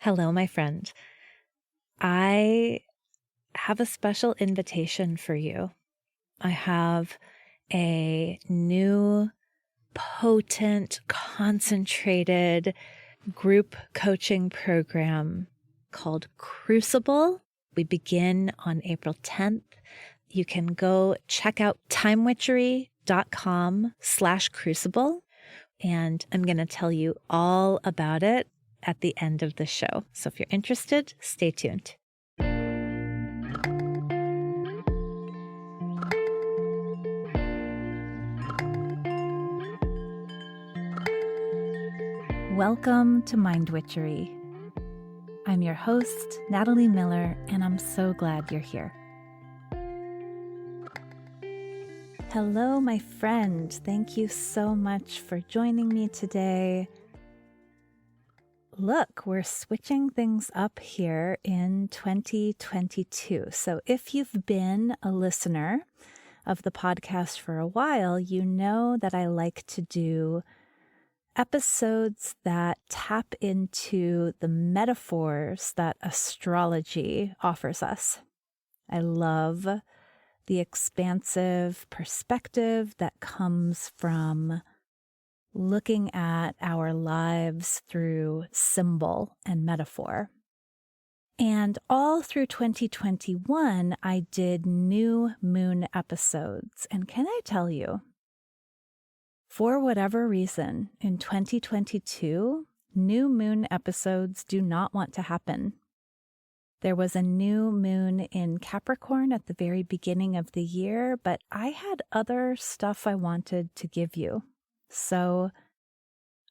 Hello, my friend. I have a special invitation for you. I have a new, potent, concentrated group coaching program called Crucible. We begin on April 10th. You can go check out timewitchery.com/crucible, and I'm going to tell you all about it at the end of the show. So if you're interested, stay tuned. Welcome to Mind Witchery. I'm your host, Natalie Miller, and I'm so glad you're here. Hello, my friend. Thank you so much for joining me today. Look, we're switching things up here in 2022. So if you've been a listener of the podcast for a while, you know that I like to do episodes that tap into the metaphors that astrology offers us. I love the expansive perspective that comes from looking at our lives through symbol and metaphor. And all through 2021, I did new moon episodes. And can I tell you, for whatever reason, in 2022, new moon episodes do not want to happen. There was a new moon in Capricorn at the very beginning of the year, but I had other stuff I wanted to give you. So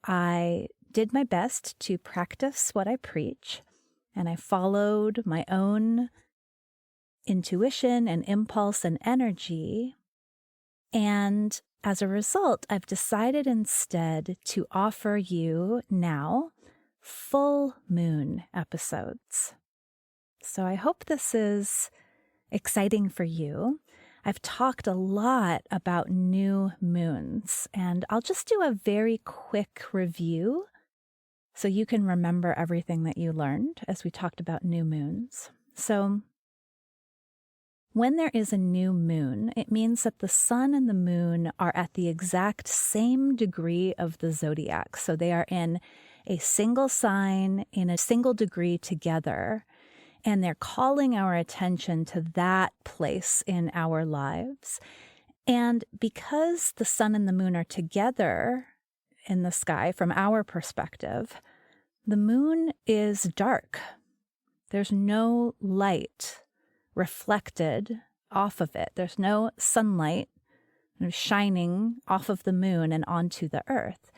I did my best to practice what I preach, and I followed my own intuition and impulse and energy. And as a result, I've decided instead to offer you now full moon episodes. So I hope this is exciting for you. I've talked a lot about new moons, and I'll just do a very quick review so you can remember everything that you learned as we talked about new moons. So when there is a new moon, it means that the sun and the moon are at the exact same degree of the zodiac. So they are in a single sign, in a single degree together. And they're calling our attention to that place in our lives. And because the sun and the moon are together in the sky from our perspective, the moon is dark. There's no light reflected off of it. There's no sunlight shining off of the moon and onto the earth.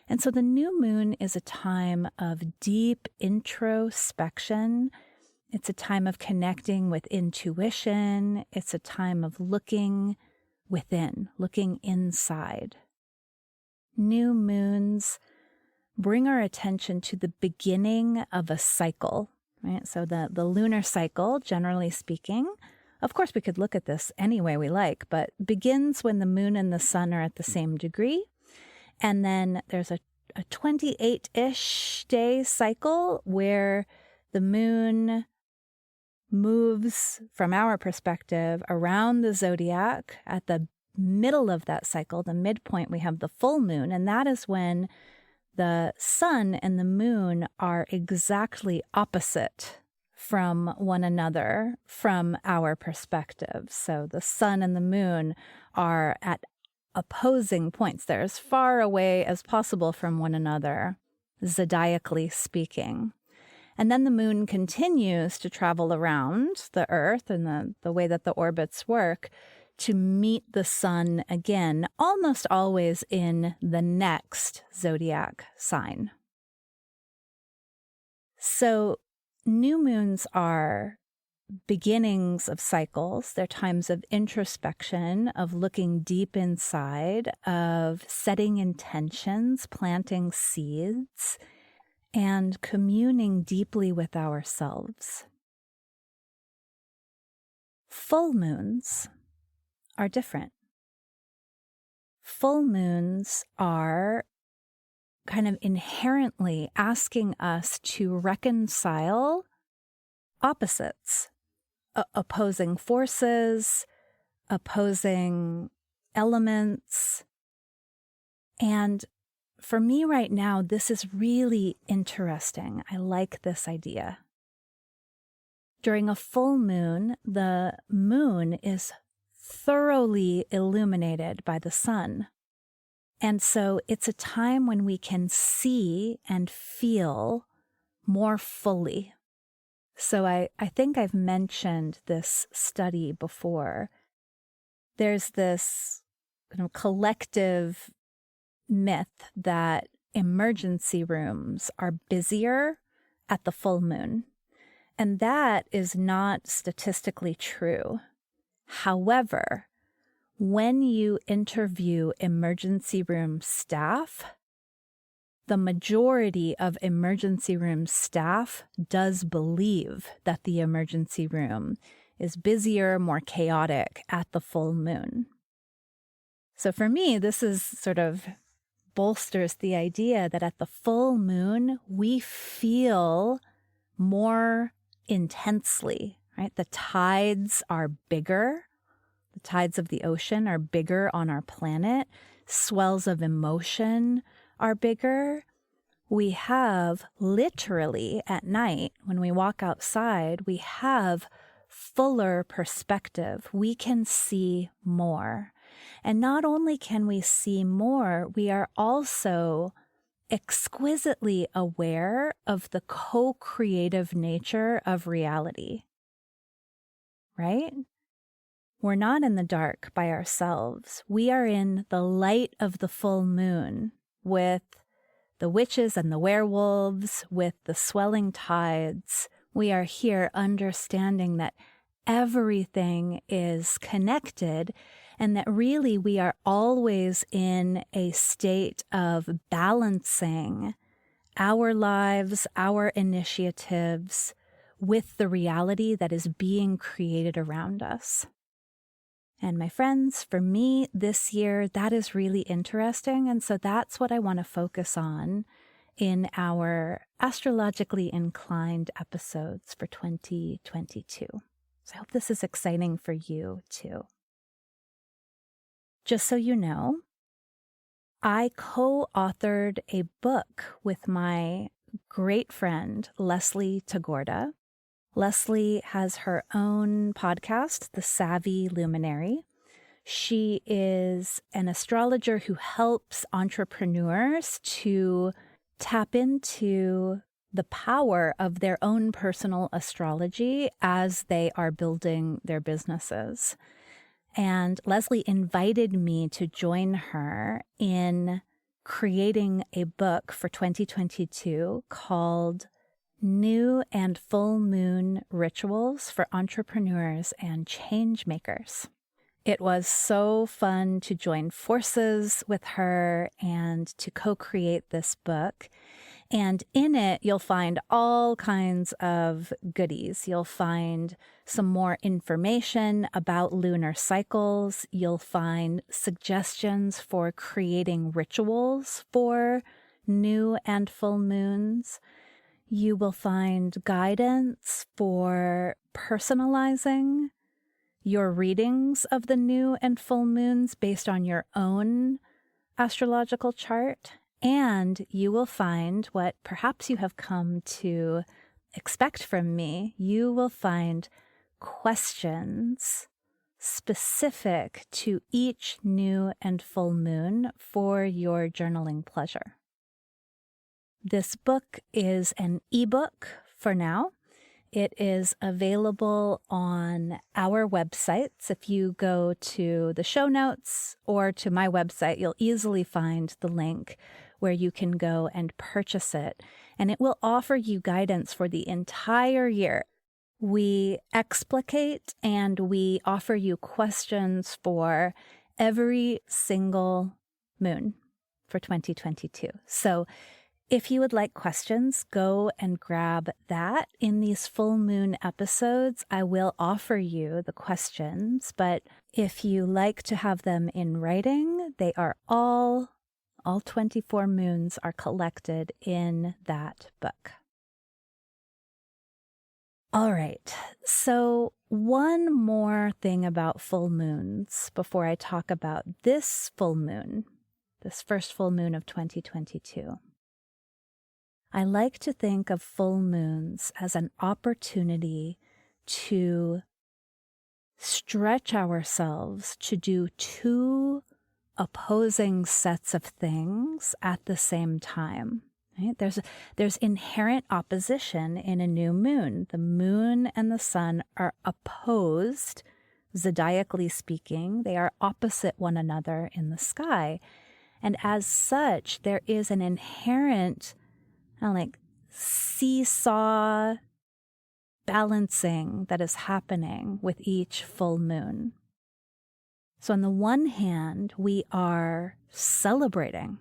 And so the new moon is a time of deep introspection. It's a time of connecting with intuition. It's a time of looking within, looking inside. New moons bring our attention to the beginning of a cycle, right? So the lunar cycle, generally speaking, of course we could look at this any way we like, but begins when the moon and the sun are at the same degree. And then there's a 28-ish day cycle where the moon moves, from our perspective, around the zodiac. At the middle of that cycle, the midpoint, we have the full moon, and that is when the sun and the moon are exactly opposite from one another from our perspective. So the sun and the moon are at opposing points. They're as far away as possible from one another, zodiacally speaking. And then the moon continues to travel around the earth and the way that the orbits work to meet the sun again, almost always in the next zodiac sign. So new moons are beginnings of cycles. They're times of introspection, of looking deep inside, of setting intentions, planting seeds, and communing deeply with ourselves. Full moons are different. Full moons are kind of inherently asking us to reconcile opposites, opposing forces, opposing elements. And for me right now, this is really interesting. I like this idea. During a full moon, the moon is thoroughly illuminated by the sun. And so it's a time when we can see and feel more fully. So I think I've mentioned this study before. There's this kind of collective myth that emergency rooms are busier at the full moon. And that is not statistically true. However, when you interview emergency room staff, the majority of emergency room staff does believe that the emergency room is busier, more chaotic at the full moon. So for me, this is sort of bolsters the idea that at the full moon, we feel more intensely, right? The tides are bigger. The tides of the ocean are bigger on our planet. Swells of emotion are bigger. We have literally at night, when we walk outside, we have fuller perspective. We can see more. And not only can we see more, we are also exquisitely aware of the co-creative nature of reality, right? We're not in the dark by ourselves. We are in the light of the full moon with the witches and the werewolves, with the swelling tides. We are here understanding that everything is connected and that really we are always in a state of balancing our lives, our initiatives with the reality that is being created around us. And my friends, for me this year, that is really interesting. And so that's what I want to focus on in our astrologically inclined episodes for 2022. So I hope this is exciting for you too. Just so you know, I co-authored a book with my great friend, Leslie Tagorda. Leslie has her own podcast, The Savvy Luminary. She is an astrologer who helps entrepreneurs to tap into the power of their own personal astrology as they are building their businesses. And Leslie invited me to join her in creating a book for 2022 called New and Full Moon Rituals for Entrepreneurs and Change Makers. It was so fun to join forces with her and to co-create this book. And in it, you'll find all kinds of goodies. You'll find some more information about lunar cycles. You'll find suggestions for creating rituals for new and full moons. You will find guidance for personalizing your readings of the new and full moons based on your own astrological chart. And you will find what perhaps you have come to expect from me. You will find questions specific to each new and full moon for your journaling pleasure. This book is an ebook for now. It is available on our websites. If you go to the show notes or to my website, you'll easily find the link where you can go and purchase it. And it will offer you guidance for the entire year. We explicate and we offer you questions for every single moon for 2022. So if you would like questions, go and grab that. In these full moon episodes, I will offer you the questions, but if you like to have them in writing, they are all All 24 moons are collected in that book. All right, so one more thing about full moons before I talk about this full moon, this first full moon of 2022. I like to think of full moons as an opportunity to stretch ourselves to do two opposing sets of things at the same time. Right? There's inherent opposition in a new moon. The moon and the sun are opposed, zodiacally speaking. They are opposite one another in the sky. And as such, there is an inherent seesaw balancing that is happening with each full moon. So on the one hand, we are celebrating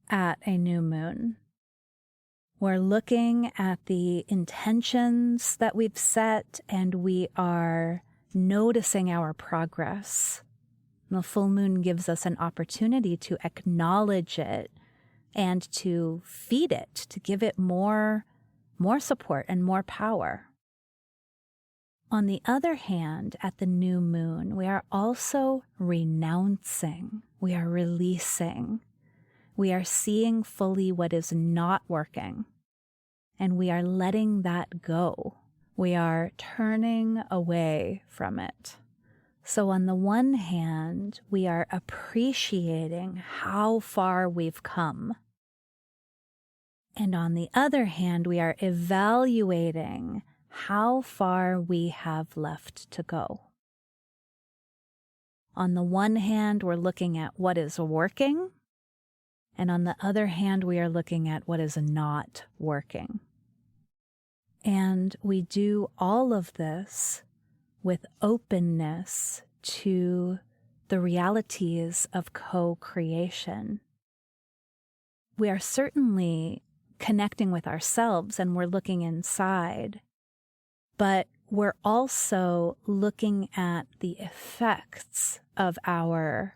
at a new moon. We're looking at the intentions that we've set, and we are noticing our progress. And the full moon gives us an opportunity to acknowledge it and to feed it, to give it more support and more power. On the other hand, at the new moon, we are also renouncing, we are releasing, we are seeing fully what is not working, and we are letting that go. We are turning away from it. So on the one hand, we are appreciating how far we've come. And on the other hand, we are evaluating how far we have left to go. On the one hand, we're looking at what is working. And on the other hand, we are looking at what is not working. And we do all of this with openness to the realities of co-creation. We are certainly connecting with ourselves and we're looking inside, but we're also looking at the effects of our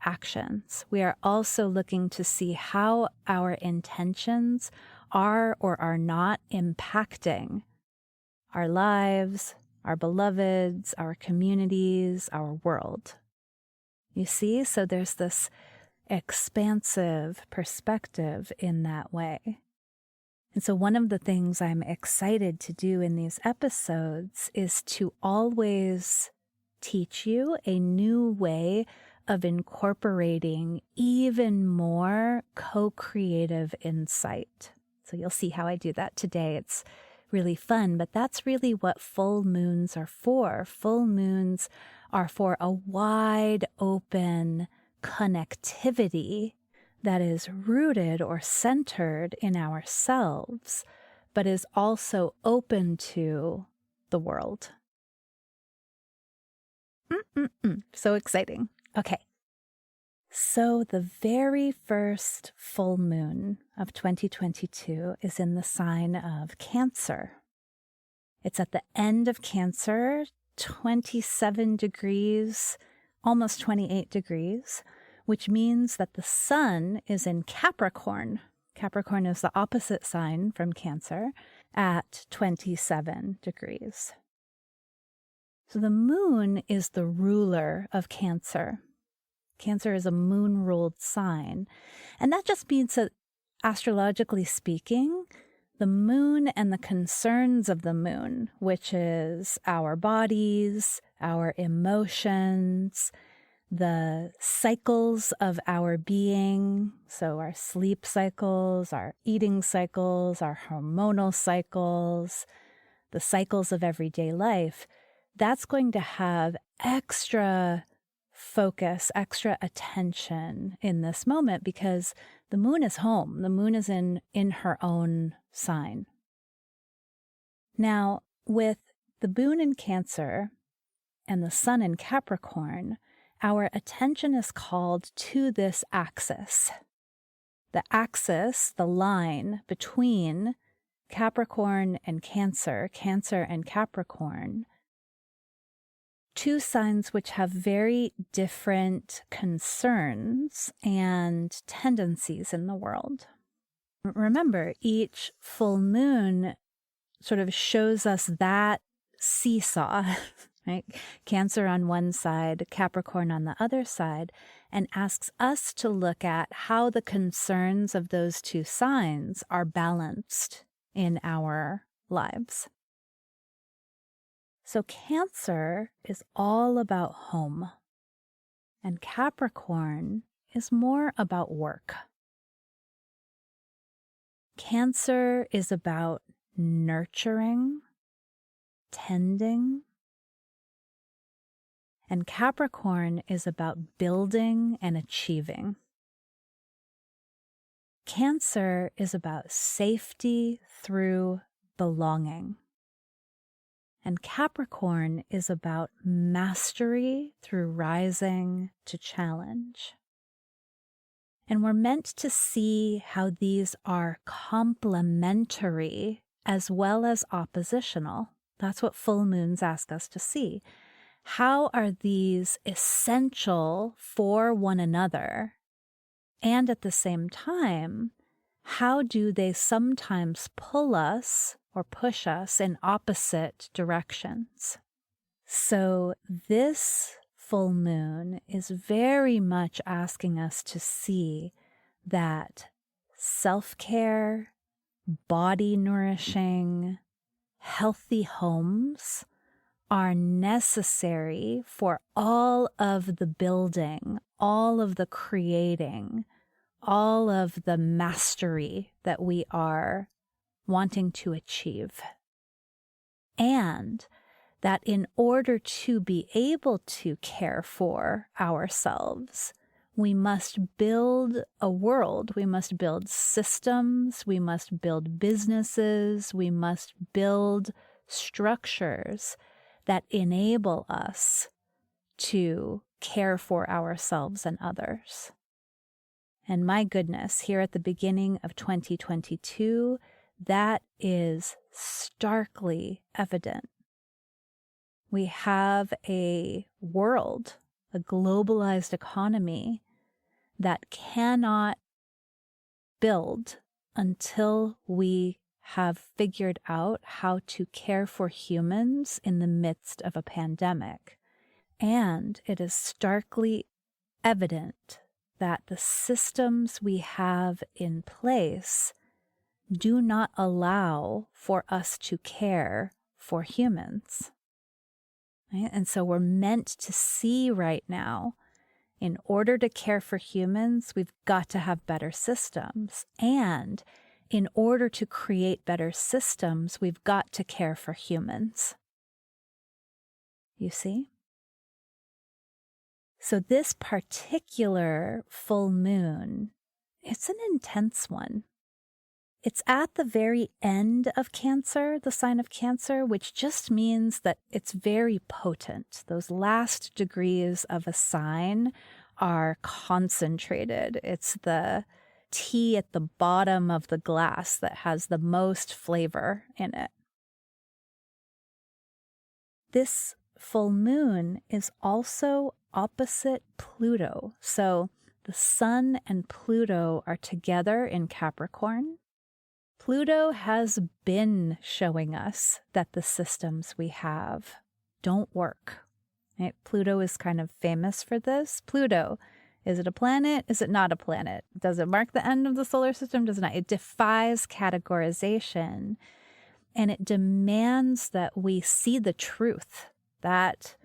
actions. We are also looking to see how our intentions are or are not impacting our lives, our beloveds, our communities, our world. You see, so there's this expansive perspective in that way. And so one of the things I'm excited to do in these episodes is to always teach you a new way of incorporating even more co-creative insight. So you'll see how I do that today. It's really fun, but that's really what full moons are for. Full moons are for a wide open connectivity that is rooted or centered in ourselves, but is also open to the world. So exciting. Okay. So the very first full moon of 2022 is in the sign of Cancer. It's at the end of Cancer, 27 degrees, almost 28 degrees, which means that the sun is in Capricorn. Capricorn is the opposite sign from Cancer at 27 degrees. So the moon is the ruler of Cancer. Cancer is a moon-ruled sign. And that just means that, astrologically speaking, the moon and the concerns of the moon, which is our bodies, our emotions, the cycles of our being, so our sleep cycles, our eating cycles, our hormonal cycles, the cycles of everyday life, that's going to have extra focus, extra attention in this moment because the moon is home. The moon is in her own sign. Now, with the moon in Cancer and the sun in Capricorn, our attention is called to this axis. The axis, the line between Capricorn and Cancer, Cancer and Capricorn, two signs which have very different concerns and tendencies in the world. Remember, each full moon sort of shows us that seesaw, right? Cancer on one side, Capricorn on the other side, and asks us to look at how the concerns of those two signs are balanced in our lives. So Cancer is all about home, and Capricorn is more about work. Cancer is about nurturing, tending, and Capricorn is about building and achieving. Cancer is about safety through belonging. And Capricorn is about mastery through rising to challenge. And we're meant to see how these are complementary as well as oppositional. That's what full moons ask us to see. How are these essential for one another? And at the same time, how do they sometimes pull us or push us in opposite directions? So this full moon is very much asking us to see that self-care, body nourishing, healthy homes are necessary for all of the building, all of the creating, all of the mastery that we are wanting to achieve. And that in order to be able to care for ourselves, we must build a world, we must build systems, we must build businesses, we must build structures that enable us to care for ourselves and others. And my goodness, here at the beginning of 2022, that is starkly evident. We have a world, a globalized economy that cannot build until we have figured out how to care for humans in the midst of a pandemic. And it is starkly evident that the systems we have in place do not allow for us to care for humans. Right? And so we're meant to see right now, in order to care for humans, we've got to have better systems. And in order to create better systems, we've got to care for humans. You see? So this particular full moon, it's an intense one. It's at the very end of Cancer, the sign of Cancer, which just means that it's very potent. Those last degrees of a sign are concentrated. It's the tea at the bottom of the glass that has the most flavor in it. This full moon is also opposite Pluto. So the Sun and Pluto are together in Capricorn. Pluto has been showing us that the systems we have don't work. Right? Pluto is kind of famous for this. Pluto, is it a planet? Is it not a planet? Does it mark the end of the solar system? Does it not? It defies categorization, and it demands that we see the truth, that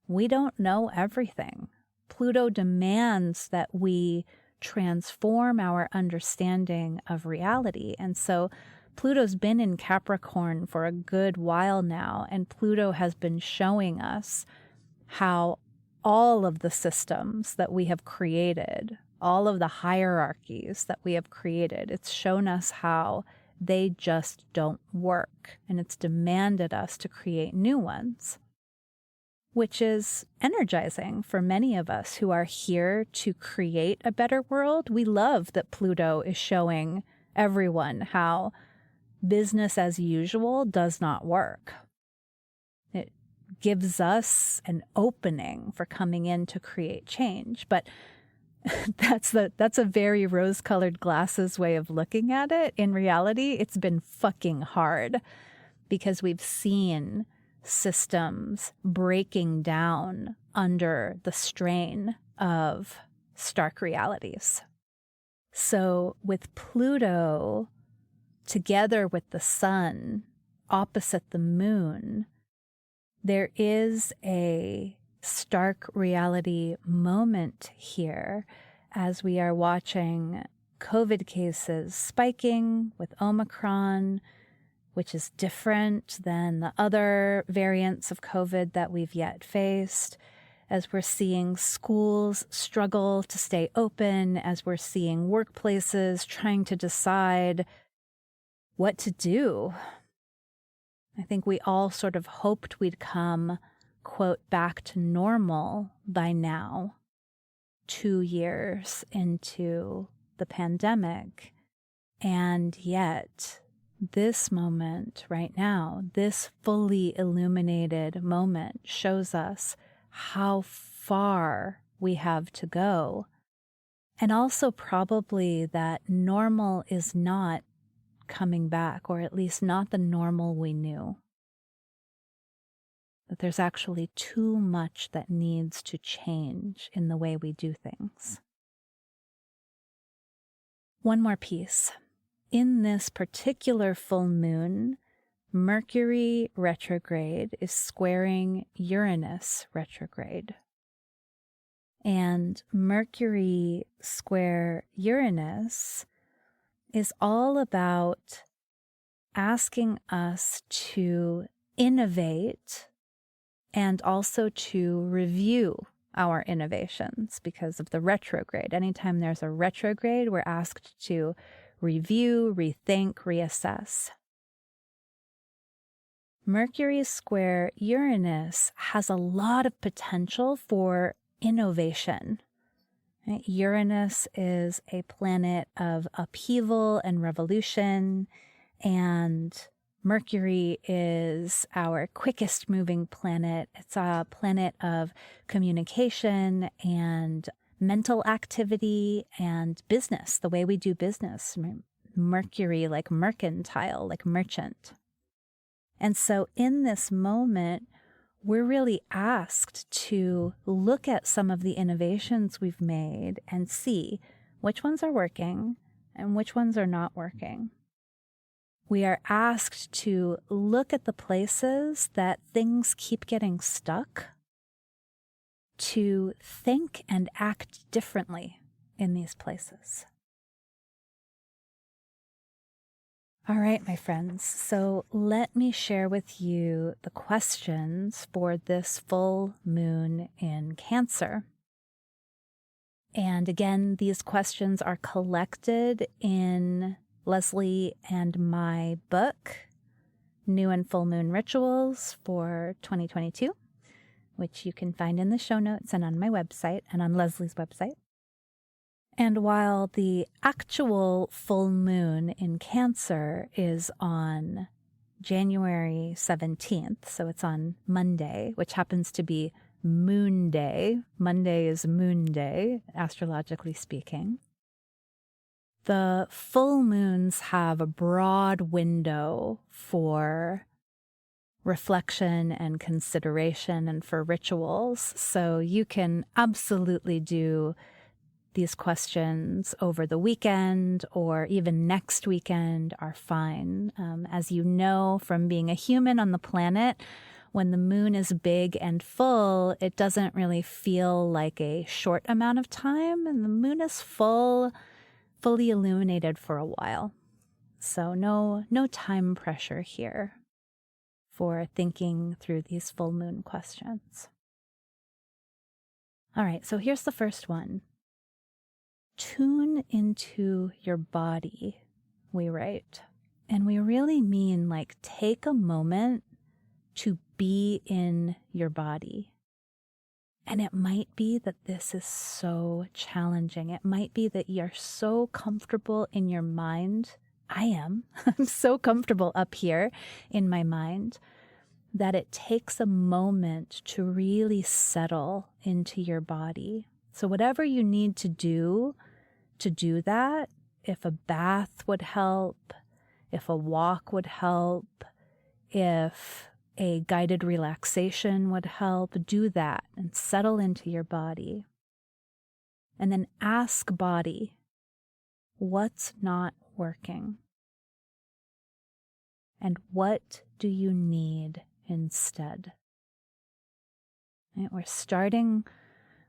we don't know everything. Pluto demands that we transform our understanding of reality. And so Pluto's been in Capricorn for a good while now, and Pluto has been showing us how all of the systems that we have created, all of the hierarchies that we have created, it's shown us how they just don't work, and it's demanded us to create new ones, which is energizing for many of us who are here to create a better world. We love that Pluto is showing everyone how business as usual does not work. It gives us an opening for coming in to create change. But that's a very rose-colored glasses way of looking at it. In reality, it's been fucking hard because we've seen systems breaking down under the strain of stark realities. So with Pluto together with the sun opposite the moon, there is a stark reality moment here as we are watching COVID cases spiking with Omicron, which is different than the other variants of COVID that we've yet faced, as we're seeing schools struggle to stay open, as we're seeing workplaces trying to decide what to do. I think we all sort of hoped we'd come, quote, back to normal by now, 2 years into the pandemic. And yet, this moment right now, this fully illuminated moment shows us how far we have to go. And also probably that normal is not coming back, or at least not the normal we knew. That there's actually too much that needs to change in the way we do things. One more piece. In this particular full moon, Mercury retrograde is squaring Uranus retrograde. And Mercury square Uranus is all about asking us to innovate and also to review our innovations because of the retrograde. Anytime there's a retrograde, we're asked to review, rethink, reassess. Mercury square Uranus has a lot of potential for innovation. Right? Uranus is a planet of upheaval and revolution, and Mercury is our quickest moving planet. It's a planet of communication and mental activity and business, the way we do business. Mercury, like mercantile, like merchant. And so in this moment, we're really asked to look at some of the innovations we've made and see which ones are working and which ones are not working. We are asked to look at the places that things keep getting stuck, to think and act differently in these places. All right, my friends, so let me share with you the questions for this full moon in Cancer. And again, these questions are collected in Leslie and my book, New and Full Moon Rituals for 2022, which you can find in the show notes and on my website and on Leslie's website. And while the actual full moon in Cancer is on January 17th, so it's on Monday, which happens to be Moon Day. Monday is Moon Day, astrologically speaking. The full moons have a broad window for reflection and consideration and for rituals, so you can absolutely do these questions over the weekend or even next weekend are fine. As you know from being a human on the planet, when the moon is big and full, it doesn't really feel like a short amount of time, and the moon is fully illuminated for a while. So no time pressure here for thinking through these full moon questions. All right, so here's the first one. Tune into your body, we write. And we really mean like take a moment to be in your body. And it might be that this is so challenging. It might be that you're so comfortable in your mind. I am. I'm so comfortable up here in my mind. that it takes a moment to really settle into your body. So whatever you need to do that, if a bath would help, if a walk would help, if a guided relaxation would help, do that and settle into your body. And then ask body, what's not working? And what do you need instead? Right? We're starting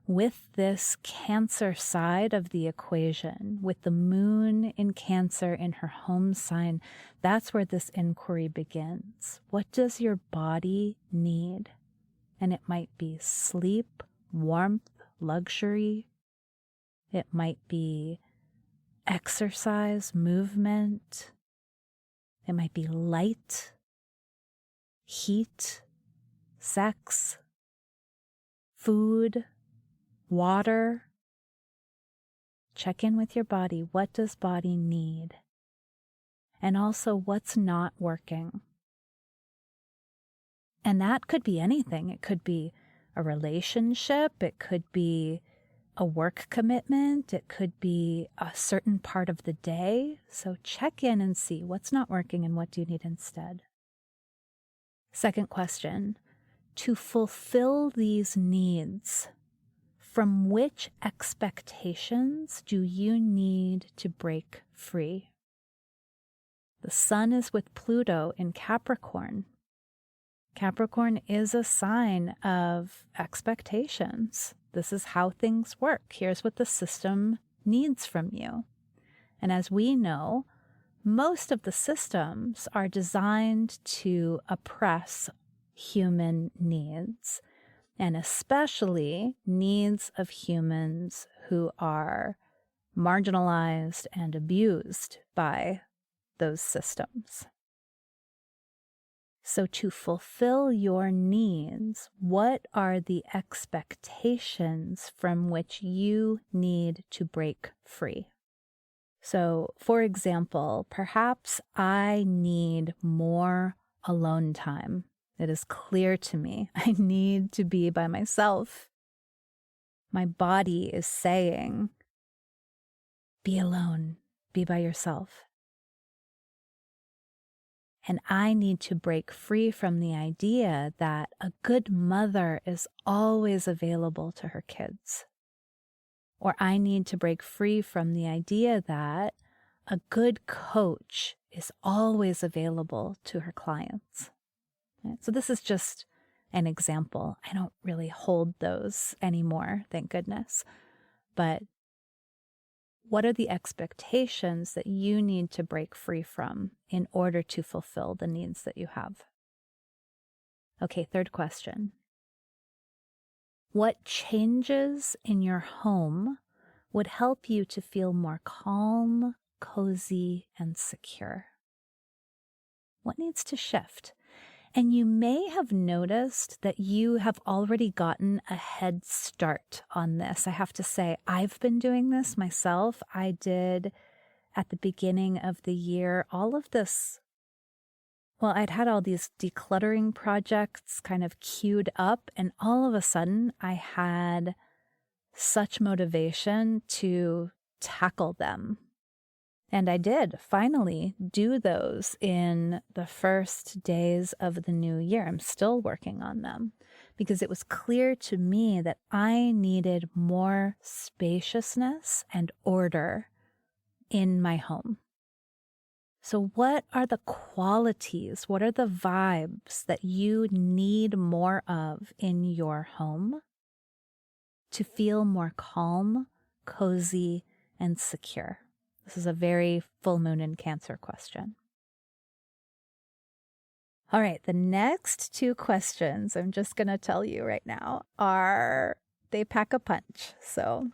with this Cancer side of the equation, with the moon in Cancer in her home sign. That's where this inquiry begins. What does your body need? And it might be sleep, warmth, luxury. It might be exercise, movement. It might be light, heat, sex, food, water. Check in with your body. What does body need? And also, what's not working? And that could be anything. It could be a relationship. It could be a work commitment. It could be a certain part of the day. So check in and see what's not working and what do you need instead. Second question, to fulfill these needs, from which expectations do you need to break free? The sun is with Pluto in Capricorn. Capricorn is a sign of expectations. This is how things work. Here's what the system needs from you. And as we know, most of the systems are designed to oppress human needs, and especially needs of humans who are marginalized and abused by those systems. So to fulfill your needs, what are the expectations from which you need to break free? So, for example, perhaps I need more alone time. It is clear to me I need to be by myself. My body is saying, be alone, be by yourself. And I need to break free from the idea that a good mother is always available to her kids. Or I need to break free from the idea that a good coach is always available to her clients. Right? So this is just an example. I don't really hold those anymore, thank goodness. But what are the expectations that you need to break free from in order to fulfill the needs that you have? Okay, third question. What changes in your home would help you to feel more calm, cozy, and secure? What needs to shift? And you may have noticed that you have already gotten a head start on this. I have to say, I've been doing this myself. I did at the beginning of the year, all of this. Well, I'd had all these decluttering projects kind of queued up, and all of a sudden I had such motivation to tackle them. And I did finally do those in the first days of the new year. I'm still working on them because it was clear to me that I needed more spaciousness and order in my home. So what are the qualities, what are the vibes that you need more of in your home to feel more calm, cozy, and secure? This is a very full moon in Cancer question. All right, the next two questions I'm just going to tell you right now they pack a punch. So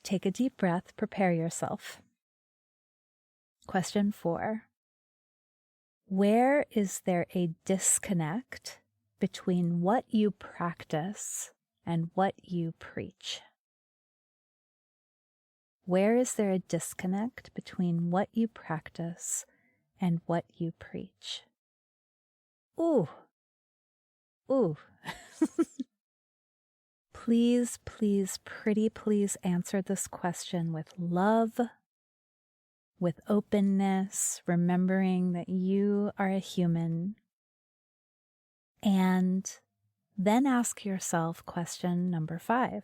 take a deep breath, prepare yourself. Question 4. Where is there a disconnect between what you practice and what you preach? Where is there a disconnect between what you practice and what you preach? Ooh, ooh. Please, please, pretty please answer this question with love, with openness, remembering that you are a human. And then ask yourself question number 5.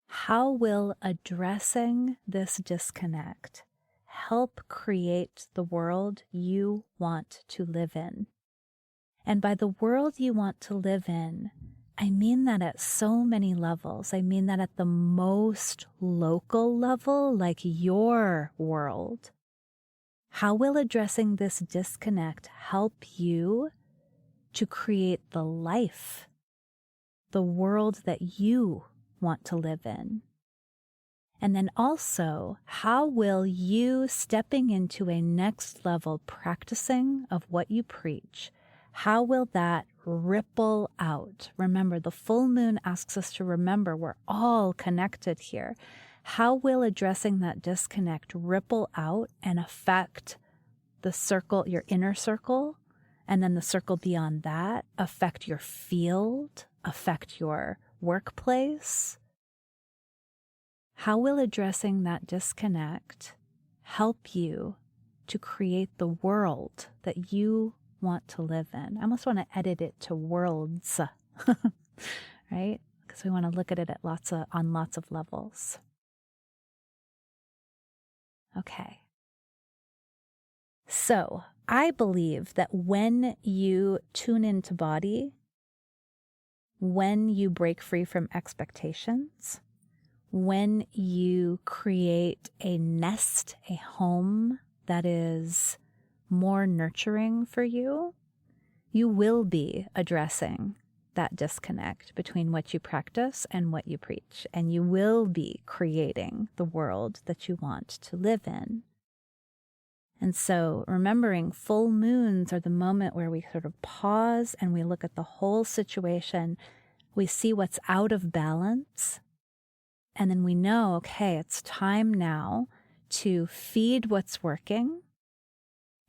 How will addressing this disconnect help create the world you want to live in? And by the world you want to live in, I mean that at so many levels. I mean that at the most local level, like your world. How will addressing this disconnect help you to create the life, the world that you want to live in? And then also, how will you stepping into a next level practicing of what you preach, how will that ripple out? Remember, the full moon asks us to remember we're all connected here. How will addressing that disconnect ripple out and affect the circle, your inner circle, and then the circle beyond that, affect your field, affect your workplace? How will addressing that disconnect help you to create the world that you want to live in? I almost want to edit it to worlds, right? Because we want to look at it at on lots of levels. Okay. So I believe that when you tune into body, when you break free from expectations, when you create a nest, a home that is more nurturing for you, you will be addressing that disconnect between what you practice and what you preach, and you will be creating the world that you want to live in. And so remembering full moons are the moment where we sort of pause and we look at the whole situation. We see what's out of balance. And then we know, okay, it's time now to feed what's working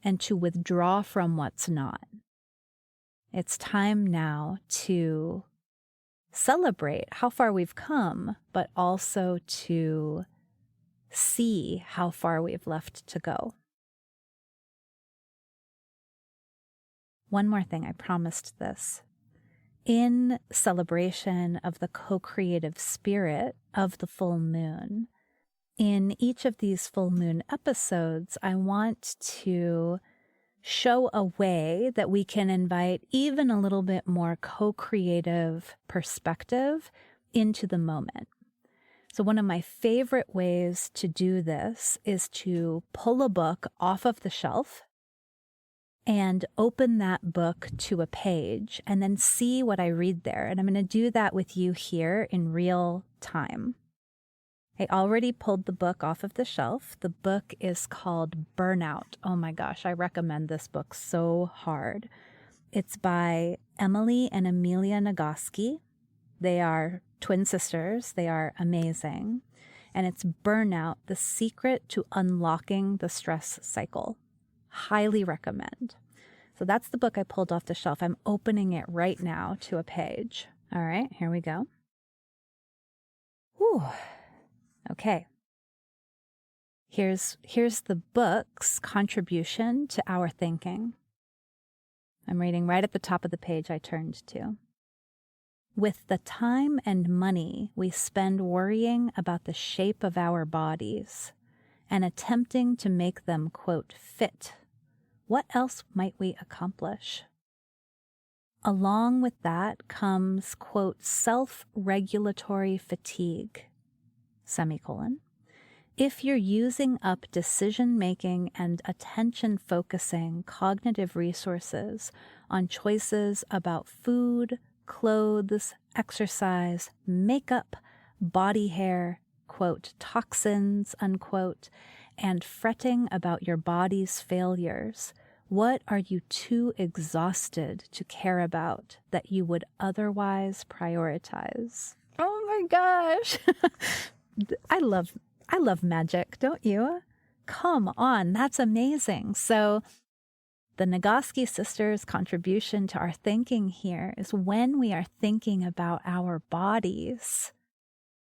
and to withdraw from what's not. It's time now to celebrate how far we've come, but also to see how far we've left to go. One more thing, I promised this. In celebration of the co-creative spirit of the full moon, in each of these full moon episodes, I want to show a way that we can invite even a little bit more co-creative perspective into the moment. So one of my favorite ways to do this is to pull a book off of the shelf and open that book to a page and then see what I read there. And I'm going to do that with you here in real time. I already pulled the book off of the shelf. The book is called Burnout. Oh my gosh, I recommend this book so hard. It's by Emily and Amelia Nagoski. They are twin sisters. They are amazing. And it's Burnout, the Secret to Unlocking the Stress Cycle. Highly recommend. So that's the book I pulled off the shelf. I'm opening it right now to a page. All right, here we go. Whew. Okay. Here's the book's contribution to our thinking. I'm reading right at the top of the page I turned to. With the time and money we spend worrying about the shape of our bodies and attempting to make them, quote, fit, what else might we accomplish? Along with that comes, quote, self-regulatory fatigue, semicolon. If you're using up decision-making and attention-focusing cognitive resources on choices about food, clothes, exercise, makeup, body hair, quote, toxins, unquote, and fretting about your body's failures, what are you too exhausted to care about that you would otherwise prioritize? Oh my gosh. I love magic, don't you? Come on, that's amazing. So the Nagoski sisters' contribution to our thinking here is when we are thinking about our bodies,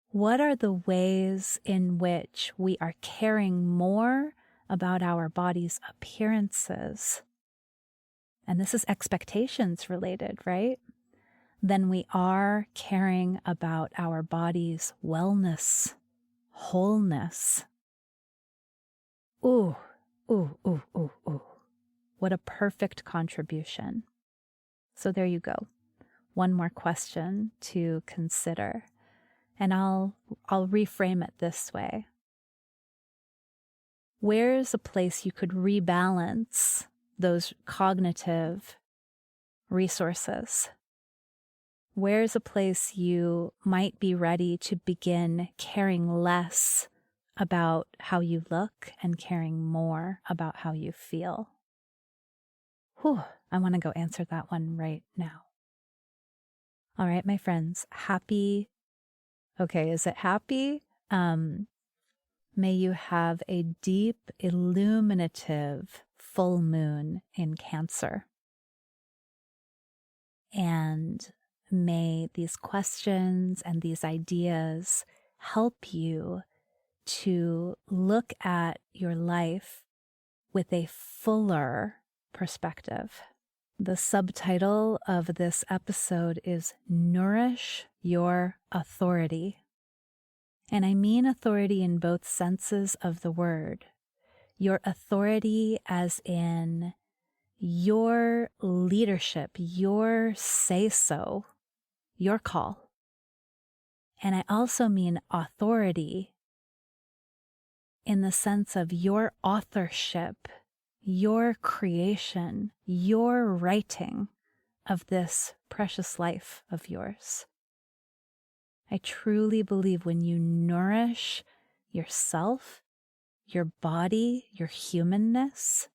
what are the ways in which we are caring more about our body's appearances? And this is expectations related, right? Than we are caring about our body's wellness, wholeness. Ooh, ooh, ooh, ooh, ooh. What a perfect contribution. So there you go. One more question to consider. And I'll reframe it this way. Where's a place you could rebalance those cognitive resources? Where's a place you might be ready to begin caring less about how you look and caring more about how you feel? Whew, I want to go answer that one right now. All right, my friends, is it happy? May you have a deep, illuminative full moon in Cancer. And may these questions and these ideas help you to look at your life with a fuller perspective. The subtitle of this episode is Nourish Your Authority. And I mean authority in both senses of the word. Your authority as in your leadership, your say-so, your call. And I also mean authority in the sense of your authorship, your creation, your writing of this precious life of yours. I truly believe when you nourish yourself, your body, your humanness,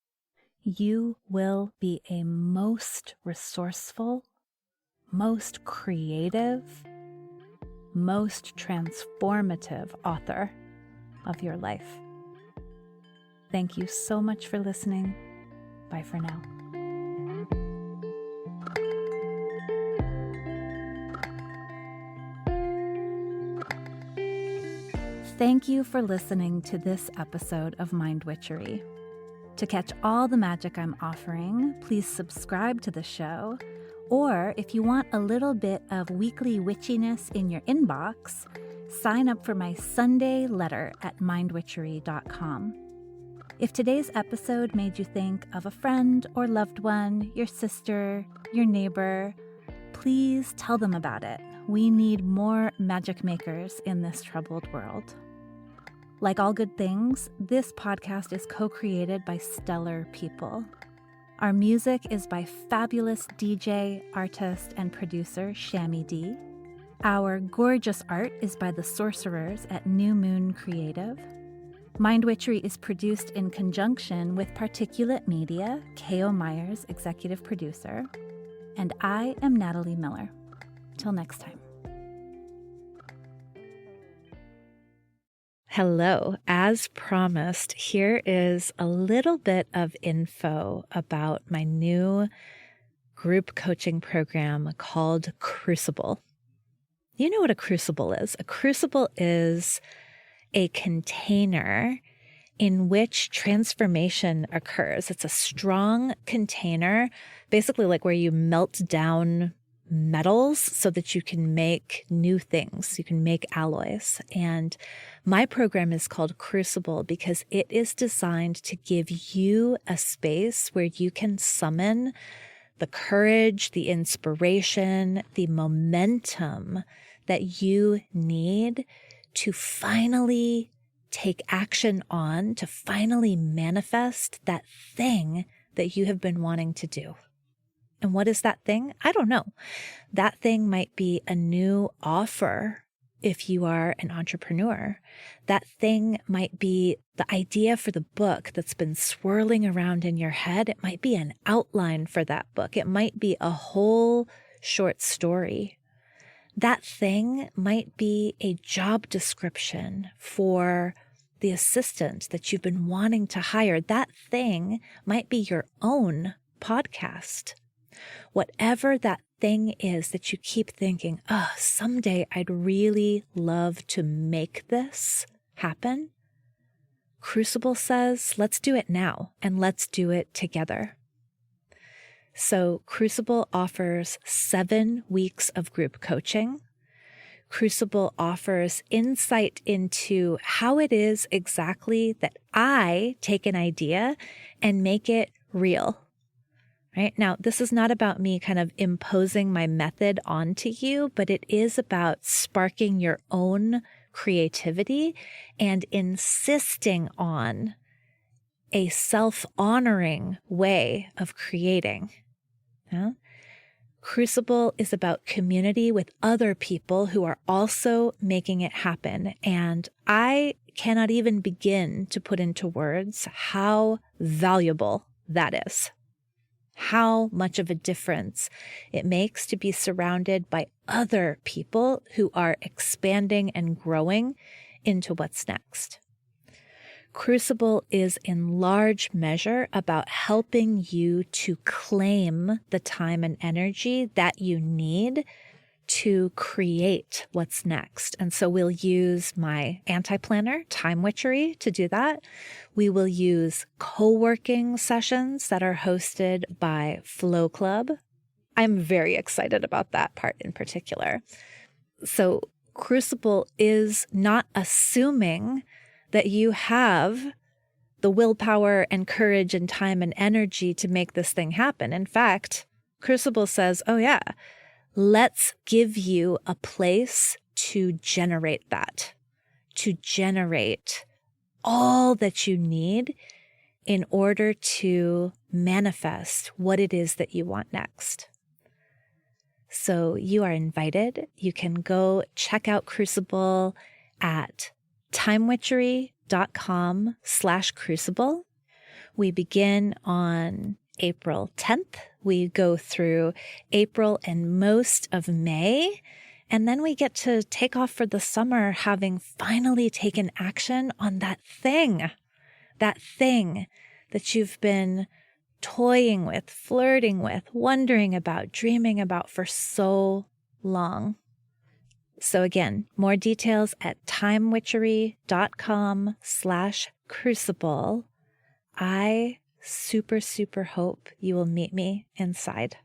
you will be a most resourceful, most creative, most transformative author of your life. Thank you so much for listening. Bye for now. Thank you for listening to this episode of Mind Witchery. To catch all the magic I'm offering, please subscribe to the show. Or if you want a little bit of weekly witchiness in your inbox, sign up for my Sunday letter at mindwitchery.com. If today's episode made you think of a friend or loved one, your sister, your neighbor, please tell them about it. We need more magic makers in this troubled world. Like all good things, this podcast is co-created by stellar people. Our music is by fabulous DJ, artist, and producer Shammy D. Our gorgeous art is by the sorcerers at New Moon Creative. Mind Witchery is produced in conjunction with Particulate Media, K.O. Myers, executive producer. And I am Natalie Miller. Till next time. Hello. As promised, here is a little bit of info about my new group coaching program called Crucible. You know what a crucible is? A crucible is a container in which transformation occurs. It's a strong container, basically like where you melt down metals so that you can make new things. You can make alloys. And my program is called Crucible because it is designed to give you a space where you can summon the courage, the inspiration, the momentum that you need to finally take action on, to finally manifest that thing that you have been wanting to do. And what is that thing? I don't know. That thing might be a new offer if you are an entrepreneur. That thing might be the idea for the book that's been swirling around in your head. It might be an outline for that book. It might be a whole short story. That thing might be a job description for the assistant that you've been wanting to hire. That thing might be your own podcast. Whatever that thing is that you keep thinking, oh, someday I'd really love to make this happen. Crucible says, let's do it now and let's do it together. So Crucible offers 7 weeks of group coaching. Crucible offers insight into how it is exactly that I take an idea and make it real. Right? Now, this is not about me kind of imposing my method onto you, but it is about sparking your own creativity and insisting on a self-honoring way of creating. Yeah? Crucible is about community with other people who are also making it happen. And I cannot even begin to put into words how valuable that is. How much of a difference it makes to be surrounded by other people who are expanding and growing into what's next. Crucible is in large measure about helping you to claim the time and energy that you need to create what's next. And so we'll use my anti-planner, Time Witchery, to do that. We will use co-working sessions that are hosted by Flow Club. I'm very excited about that part in particular. So Crucible is not assuming that you have the willpower and courage and time and energy to make this thing happen. In fact, Crucible says, oh yeah, let's give you a place to generate that, to generate all that you need in order to manifest what it is that you want next. So you are invited. You can go check out Crucible at timewitchery.com/crucible. We begin on April 10th. We go through April and most of May, and then we get to take off for the summer having finally taken action on that thing that you've been toying with, flirting with, wondering about, dreaming about for so long. So again, more details at timewitchery.com/crucible. I super hope you will meet me inside.